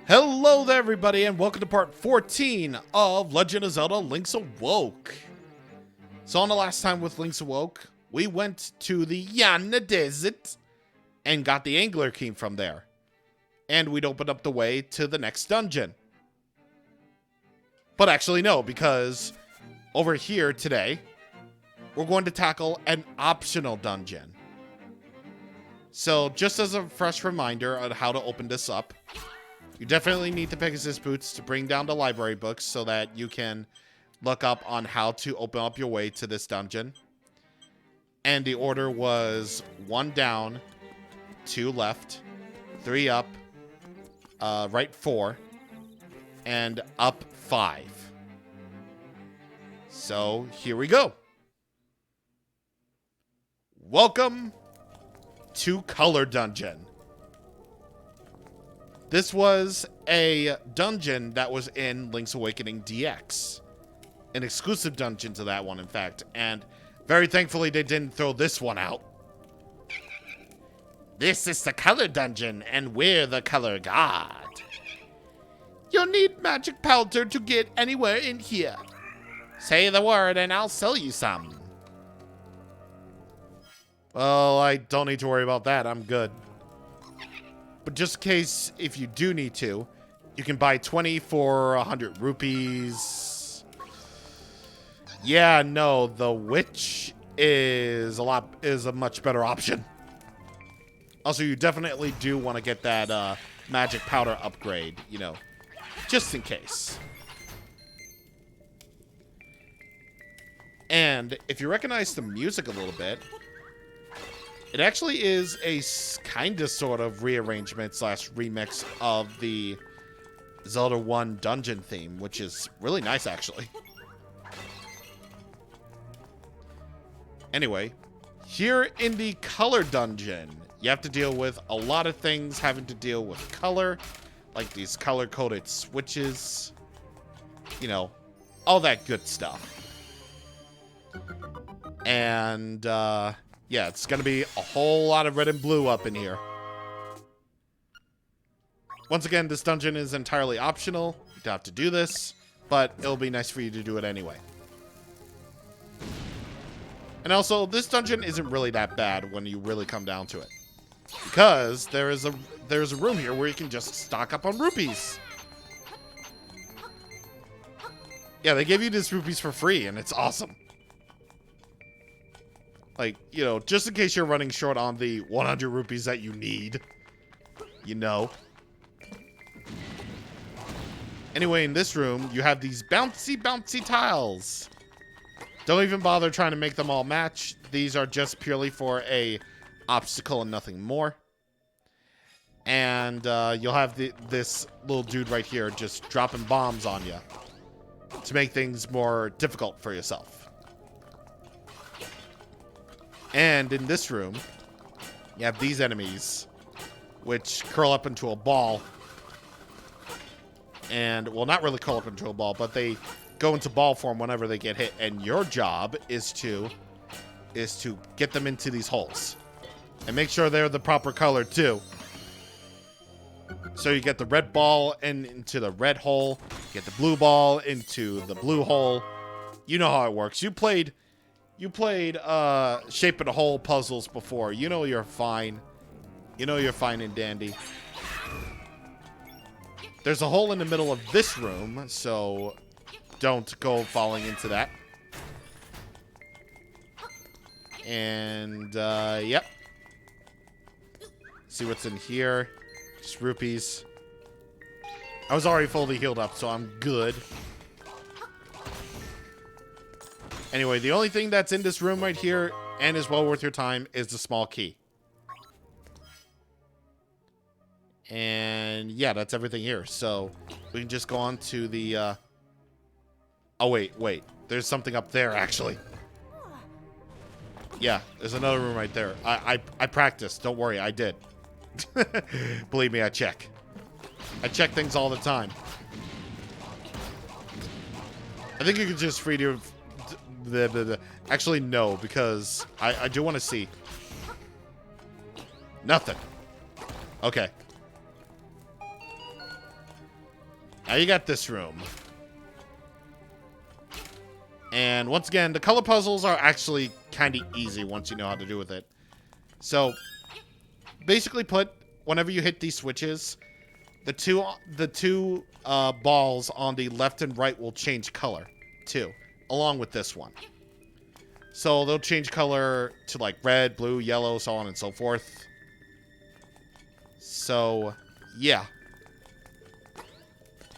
Hello there, everybody, and welcome to part 14 of Legend of Zelda Link's Awoke. So on the last time with Link's Awoke, we went to the Yana Desert and got the Angler Key from there. And we'd opened up the way to the next dungeon. But actually no, because over here today, we're going to tackle an optional dungeon. So just as a fresh reminder on how to open this up, you definitely need the Pegasus boots to bring down the library books so that you can look up on how to open up your way to this dungeon. And the order was 1 down, 2 left, 3 up, right 4, and up 5. So here we go. Welcome to Color Dungeon. This was a dungeon that was in Link's Awakening DX. An exclusive dungeon to that one, in fact. And very thankfully, they didn't throw this one out. This is the Color Dungeon, and we're the Color God. You'll need magic powder to get anywhere in here. Say the word, and I'll sell you some. Well, I don't need to worry about that. I'm good. But just in case, if you do need to, you can buy 20 for 100 rupees. Yeah, no, the witch is a much better option. Also, you definitely do want to get that magic powder upgrade, you know, just in case. And if you recognize the music a little bit, it actually is a kind of sort of rearrangement / remix of the Zelda 1 dungeon theme, which is really nice, actually. Anyway, here in the Color Dungeon, you have to deal with a lot of things having to deal with color, like these color-coded switches, you know, all that good stuff. And, yeah, it's going to be a whole lot of red and blue up in here. Once again, this dungeon is entirely optional. You don't have to do this, but it'll be nice for you to do it anyway. And also, this dungeon isn't really that bad when you really come down to it. Because there's a room here where you can just stock up on rupees. Yeah, they give you these rupees for free, and it's awesome. Like, you know, just in case you're running short on the 100 rupees that you need. You know. Anyway, in this room, you have these bouncy tiles. Don't even bother trying to make them all match. These are just purely for a obstacle and nothing more. And you'll have this little dude right here just dropping bombs on you to make things more difficult for yourself. And in this room, you have these enemies, which curl up into a ball. And, well, not really curl up into a ball, but they go into ball form whenever they get hit. And your job is to get them into these holes. And make sure they're the proper color, too. So you get the red ball into the red hole. Get the blue ball into the blue hole. You know how it works. You played shape of the hole puzzles before. You know you're fine. You know you're fine and dandy. There's a hole in the middle of this room, so don't go falling into that. And, yep. See what's in here. Just rupees. I was already fully healed up, so I'm good. Anyway, the only thing that's in this room right here, and is well worth your time, is the small key. And yeah, that's everything here. So we can just go on to the... Oh, wait. There's something up there, actually. Yeah, there's another room right there. I practiced. Don't worry, I did. Believe me, I check. I check things all the time. I think you can just free to... Actually, no, because I do want to see. Nothing. Okay. Now you got this room. And once again, the color puzzles are actually kind of easy once you know how to do with it. So, basically put, whenever you hit these switches, the two balls on the left and right will change color, too, along with this one. So they'll change color to like red, blue, yellow, so on and so forth. So, yeah.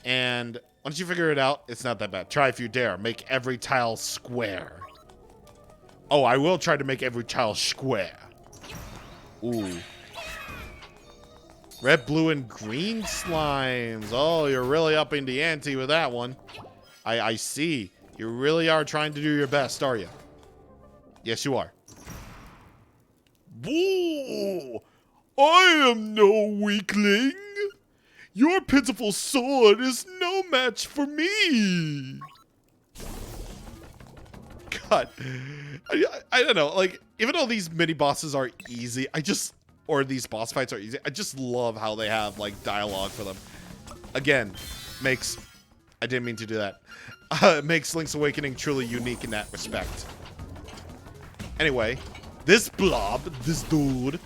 And once you figure it out, it's not that bad. Try if you dare. Make every tile square. Oh, I will try to make every tile square. Ooh. Red, blue, and green slimes. Oh, you're really upping the ante with that one. I see. You really are trying to do your best, are you? Yes, you are. Whoa! I am no weakling. Your pitiful sword is no match for me. God. I don't know. Like, even though these mini-bosses are easy, or these boss fights are easy, I just love how they have, like, dialogue for them. Again, I didn't mean to do that. It makes Link's Awakening truly unique in that respect. Anyway, this blob, this dude,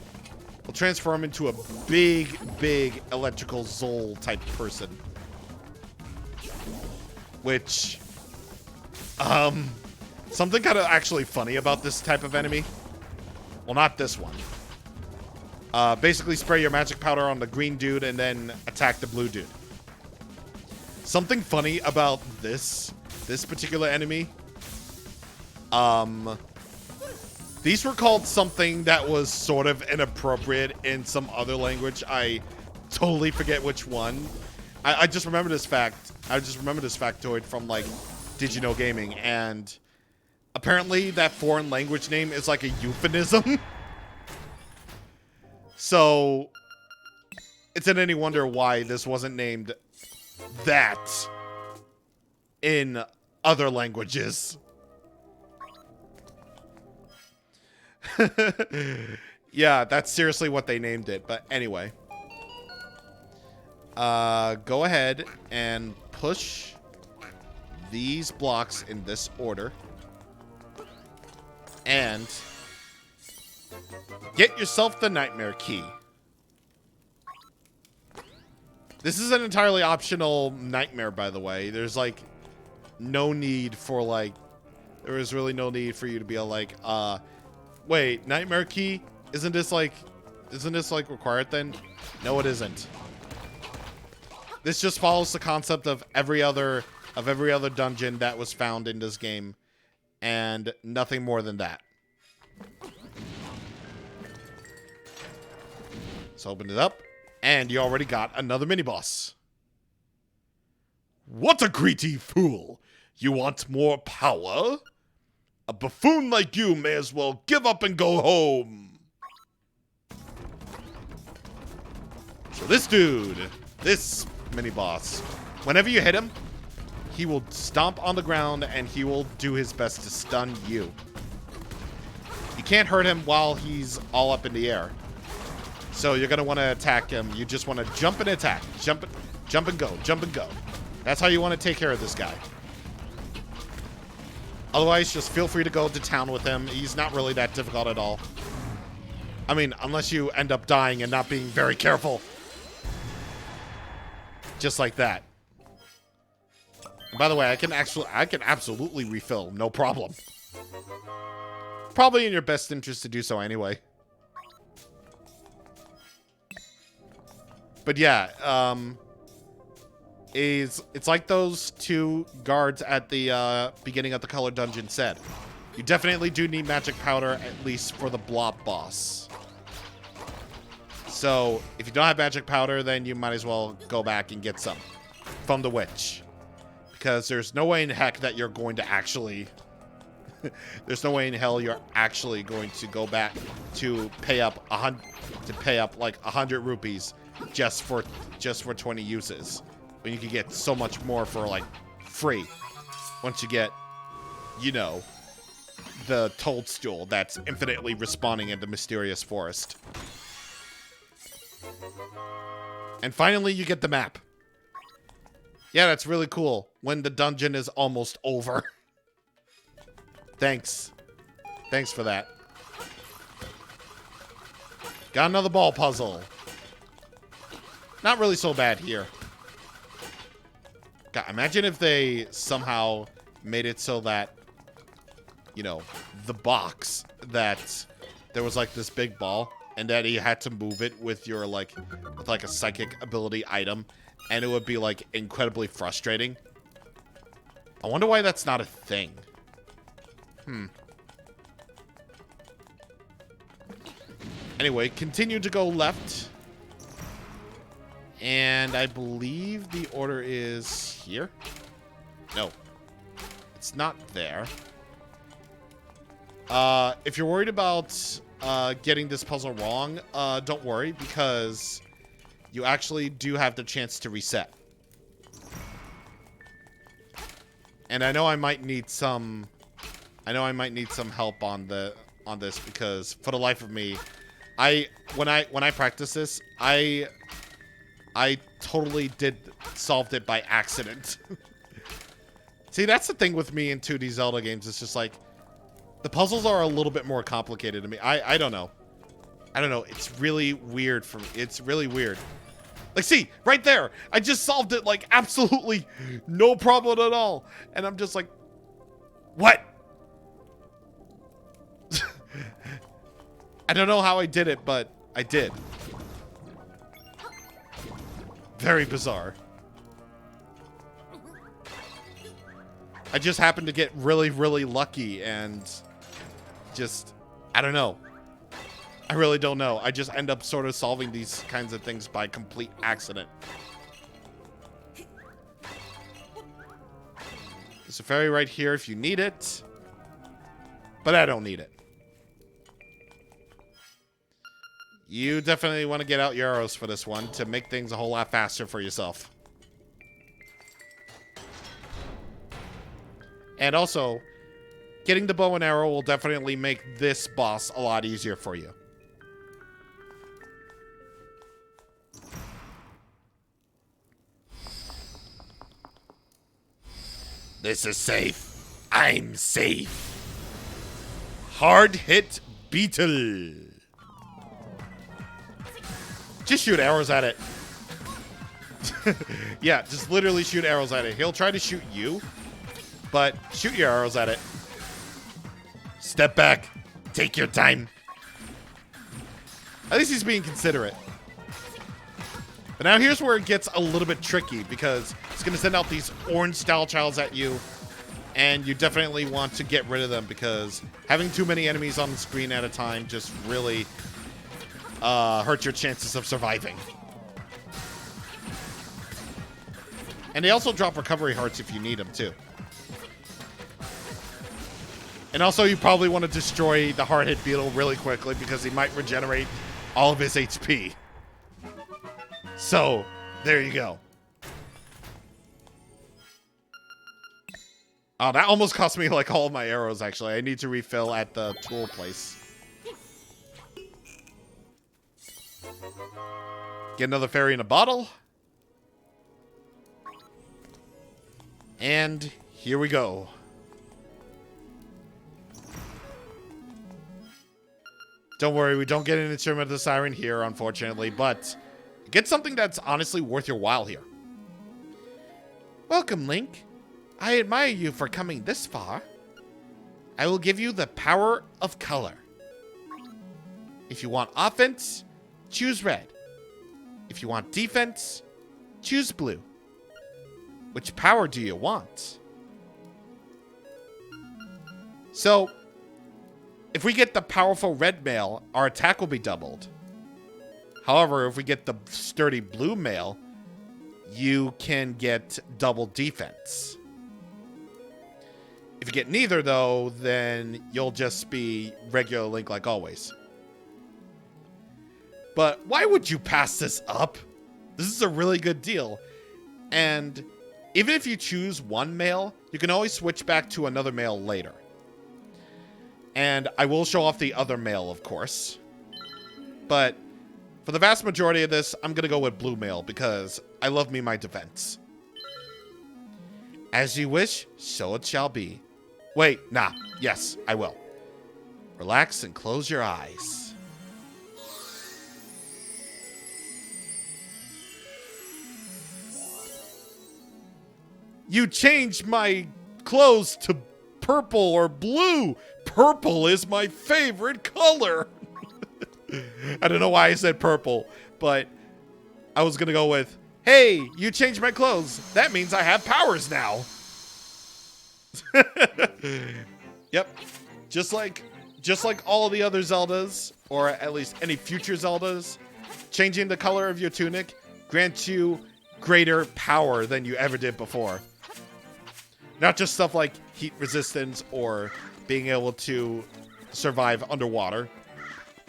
will transform into a big electrical Zol type person. Which, something kind of actually funny about this type of enemy. Well, not this one. Basically spray your magic powder on the green dude and then attack the blue dude. Something funny about this particular enemy, these were called something that was sort of inappropriate in some other language. I totally forget which one. I just remember this fact. I just remember this factoid from, like, Did You Know Gaming, and apparently that foreign language name is like a euphemism. So, it's not any wonder why this wasn't named that in other languages. Yeah, that's seriously what they named it. But anyway. Go ahead and push these blocks in this order. And get yourself the nightmare key. This is an entirely optional nightmare, by the way. There's, like, no need for, like... There is really no need for you to be like, wait, nightmare key? Isn't this, like, required then? No, it isn't. This just follows the concept of every other dungeon that was found in this game. And nothing more than that. So open it up. And you already got another mini-boss. What a greedy fool! You want more power? A buffoon like you may as well give up and go home. So this dude, this mini-boss, whenever you hit him, he will stomp on the ground and he will do his best to stun you. You can't hurt him while he's all up in the air. So you're going to want to attack him. You just want to jump and attack. Jump and go. Jump and go. That's how you want to take care of this guy. Otherwise, just feel free to go to town with him. He's not really that difficult at all. I mean, unless you end up dying and not being very careful. Just like that. And by the way, I can absolutely refill, no problem. Probably in your best interest to do so anyway. But yeah, it's like those two guards at the beginning of the Color Dungeon said. You definitely do need magic powder, at least for the blob boss. So, if you don't have magic powder, then you might as well go back and get some from the witch. Because there's no way in heck that you're going to actually... there's no way in hell you're actually going to go back to pay up like 100 rupees just for 20 uses. When you can get so much more for, like, free. Once you get, you know, the toadstool that's infinitely respawning in the mysterious forest. And finally, you get the map. Yeah, that's really cool. When the dungeon is almost over. Thanks. Thanks for that. Got another ball puzzle. Not really so bad here. God, imagine if they somehow made it so that, you know, the box, that there was like this big ball and that you had to move it with your like a psychic ability item, and it would be like incredibly frustrating. I wonder why that's not a thing. Anyway, continue to go left. And I believe the order is here. No, it's not there. If you're worried about getting this puzzle wrong, don't worry, because you actually do have the chance to reset. And I know I might need some help on this, because for the life of me, when I practice this, I totally solved it by accident. See, that's the thing with me in 2D Zelda games. It's just like, the puzzles are a little bit more complicated to me. I don't know. I don't know. It's really weird for me. It's really weird. Like, see, right there. I just solved it, like, absolutely no problem at all. And I'm just like, what? I don't know how I did it, but I did. Very bizarre. I just happened to get really, really lucky and just, I don't know. I really don't know. I just end up sort of solving these kinds of things by complete accident. There's a fairy right here if you need it. But I don't need it. You definitely want to get out your arrows for this one to make things a whole lot faster for yourself. And also, getting the bow and arrow will definitely make this boss a lot easier for you. This is safe. I'm safe. Hard hit beetle. Just shoot arrows at it. Yeah, just literally shoot arrows at it. He'll try to shoot you, but shoot your arrows at it. Step back. Take your time. At least he's being considerate. But now here's where it gets a little bit tricky, because it's going to send out these orange style childs at you, and you definitely want to get rid of them, because having too many enemies on the screen at a time just really hurt your chances of surviving. And they also drop recovery hearts if you need them too. And also, you probably want to destroy the hard hit beetle really quickly, because he might regenerate all of his HP. So, there you go. Oh, that almost cost me like all of my arrows, actually. I need to refill at the tool place. Get another fairy in a bottle. And here we go. Don't worry, we don't get an instrument of the siren here, unfortunately, but get something that's honestly worth your while here. Welcome, Link. I admire you for coming this far. I will give you the power of color. If you want offense, choose red. If you want defense, choose blue. Which power do you want? So, if we get the powerful red male, our attack will be doubled. However, if we get the sturdy blue male, you can get double defense. If you get neither, though, then you'll just be regular Link like always. But why would you pass this up? This is a really good deal. And even if you choose one male, you can always switch back to another male later. And I will show off the other male, of course. But for the vast majority of this, I'm going to go with blue male, because I love me my defense. As you wish, so it shall be. Wait, nah. Yes, I will. Relax and close your eyes. You changed my clothes to purple or blue. Purple is my favorite color. I don't know why I said purple, but I was gonna go with, hey, you changed my clothes. That means I have powers now. Yep. Just like all the other Zeldas, or at least any future Zeldas, changing the color of your tunic grants you greater power than you ever did before. Not just stuff like heat resistance or being able to survive underwater.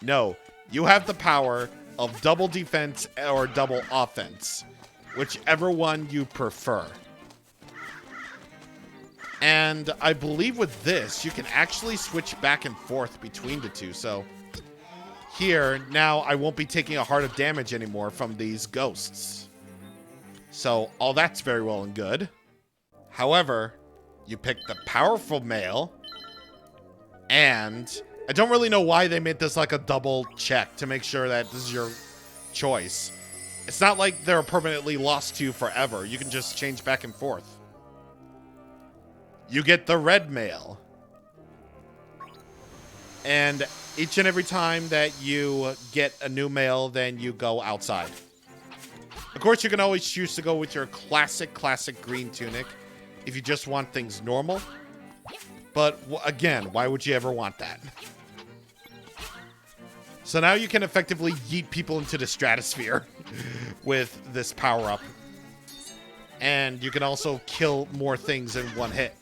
No, you have the power of double defense or double offense, whichever one you prefer. And I believe with this, you can actually switch back and forth between the two. So here, now I won't be taking a heart of damage anymore from these ghosts. So all that's very well and good. However, you picked the powerful male, and I don't really know why they made this like a double check to make sure that this is your choice. It's not like they're permanently lost to you forever. You can just change back and forth. You get the red male. And each and every time that you get a new male, then you go outside. Of course, you can always choose to go with your classic green tunic if you just want things normal. But again, why would you ever want that? So now you can effectively yeet people into the stratosphere with this power-up. And you can also kill more things in one hit.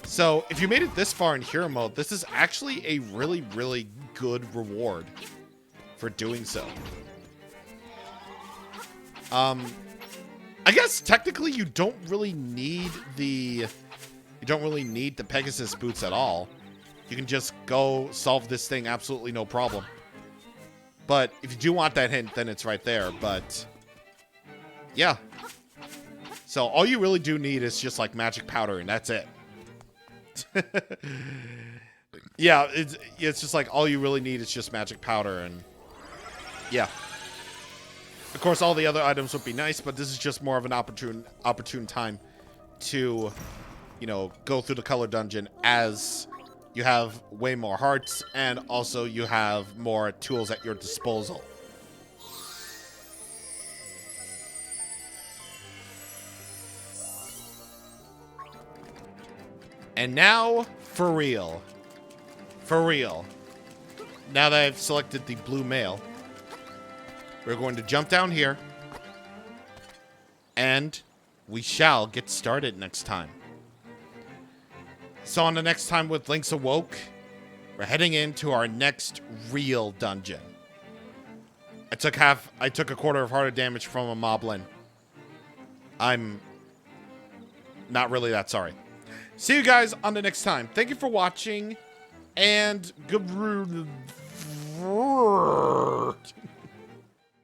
So if you made it this far in hero mode, this is actually a really, really good reward for doing so. I guess technically you don't really need the Pegasus boots at all. You can just go solve this thing absolutely no problem. But if you do want that hint, then it's right there. But yeah. So all you really do need is just like magic powder, and that's it. Yeah, it's just like all you really need is just magic powder, and yeah. Of course, all the other items would be nice, but this is just more of an opportune time to, you know, go through the color dungeon, as you have way more hearts, and also you have more tools at your disposal. And now, for real. For real. Now that I've selected the blue male, we're going to jump down here, and we shall get started next time. So on the next time with Link's Awoke, we're heading into our next real dungeon. I took a quarter of heart of damage from a moblin. I'm not really that sorry. See you guys on the next time. Thank you for watching, and good.